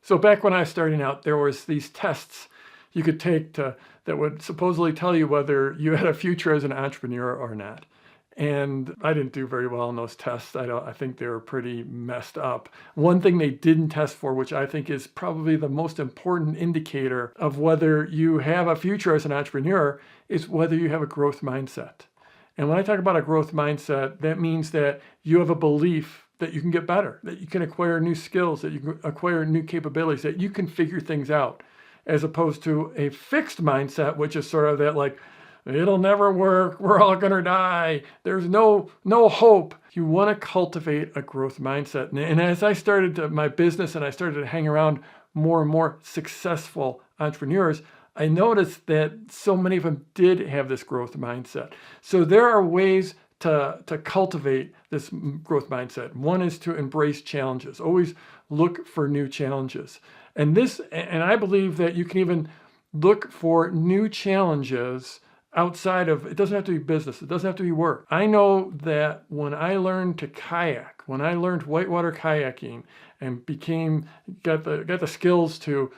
So back when I was starting out, there was these tests you could take that would supposedly tell you whether you had a future as an entrepreneur or not. And I didn't do very well in those tests. I think they were pretty messed up. One thing they didn't test for, which I think is probably the most important indicator of whether you have a future as an entrepreneur, is whether you have a growth mindset. And when I talk about a growth mindset, that means that you have a belief that you can get better, that you can acquire new skills, that you can acquire new capabilities, that you can figure things out, as opposed to a fixed mindset, which is sort of that like, it'll never work, we're all gonna die, there's no hope. You wanna cultivate a growth mindset. And as I started my business and I started to hang around more and more successful entrepreneurs, I noticed that so many of them did have this growth mindset. So there are ways to cultivate this growth mindset. One is to embrace challenges. Always look for new challenges. And I believe that you can even look for new challenges outside of, it doesn't have to be business, it doesn't have to be work. I know that when I learned to kayak, when I learned whitewater kayaking and got the skills to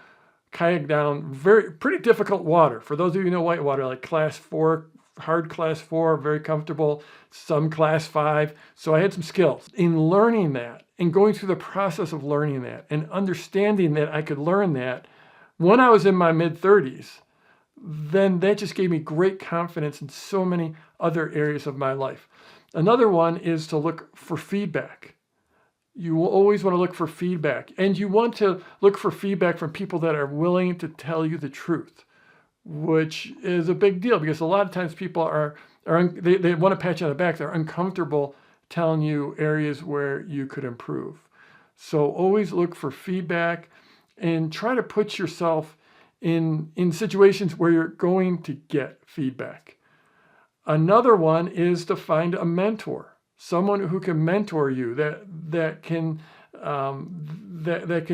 kayak down pretty difficult water. For those of you who know whitewater, like class 4, hard class 4, very comfortable, some class 5. So I had some skills. In learning that and going through the process of learning that and understanding that I could learn that when I was in my mid-30s, then that just gave me great confidence in so many other areas of my life. Another one is to look for feedback. You will always want to look for feedback, and you want to look for feedback from people that are willing to tell you the truth, which is a big deal because a lot of times people they want to pat you on the back. They're uncomfortable telling you areas where you could improve. So always look for feedback and try to put yourself in situations where you're going to get feedback. Another one is to find a mentor. Someone who can mentor you, that can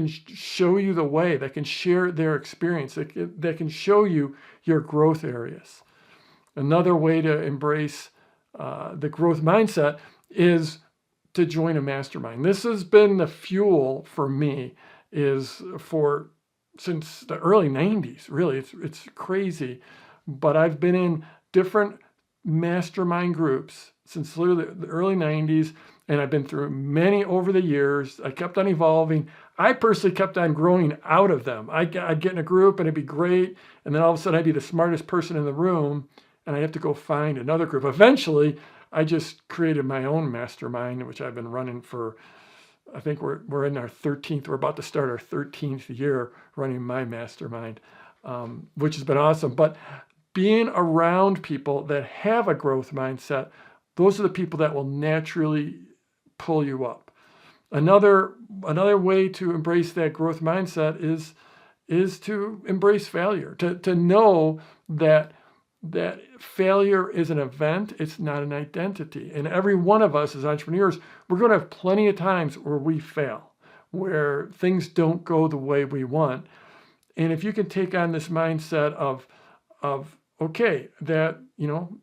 show you the way, that can share their experience, that can show you your growth areas. Another way to embrace the growth mindset is to join a mastermind. This has been the fuel for me since the early 90s. Really, it's crazy, but I've been in different mastermind groups since literally the early 90s, and I've been through many over the years. I kept on evolving. I personally kept on growing out of them. I'd get in a group and it'd be great, and then all of a sudden I'd be the smartest person in the room, and I'd have to go find another group. Eventually, I just created my own mastermind, which I've been running for, I think we're in our 13th, we're about to start our 13th year running my mastermind, which has been awesome. But being around people that have a growth mindset, those are the people that will naturally pull you up. Another way to embrace that growth mindset is to embrace failure, to know that failure is an event, it's not an identity. And every one of us as entrepreneurs, we're going to have plenty of times where we fail, where things don't go the way we want. And if you can take on this mindset of okay, that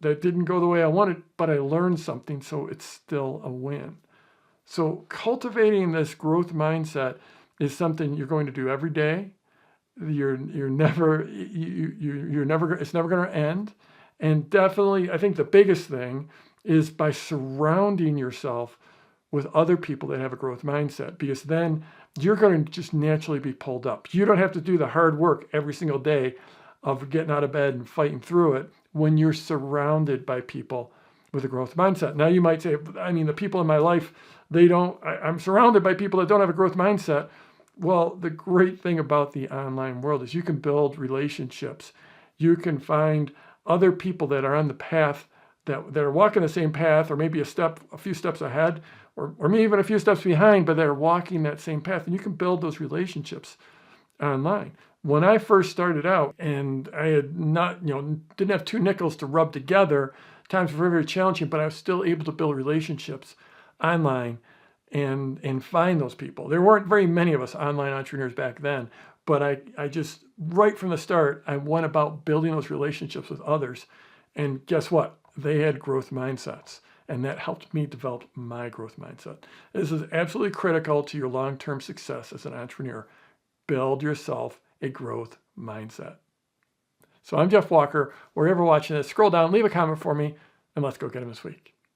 didn't go the way I wanted, but I learned something, so it's still a win. So cultivating this growth mindset is something you're going to do every day. It's never going to end. And definitely, I think the biggest thing is by surrounding yourself with other people that have a growth mindset, because then you're going to just naturally be pulled up. You don't have to do the hard work every single day of getting out of bed and fighting through it when you're surrounded by people with a growth mindset. Now you might say, I mean, the people in my life, I'm surrounded by people that don't have a growth mindset. Well, the great thing about the online world is you can build relationships. You can find other people that are on the path, that are walking the same path, or maybe a few steps ahead, or maybe even a few steps behind, but they're walking that same path. And you can build those relationships online. When I first started out and I had didn't have 2 nickels to rub together, times were very, very challenging, but I was still able to build relationships online and find those people. There weren't very many of us online entrepreneurs back then, but I just, right from the start, I went about building those relationships with others. And guess what? They had growth mindsets, and that helped me develop my growth mindset. This is absolutely critical to your long-term success as an entrepreneur. build yourself a growth mindset. So I'm Jeff Walker. Wherever watching this, scroll down, leave a comment for me, and let's go get them this week.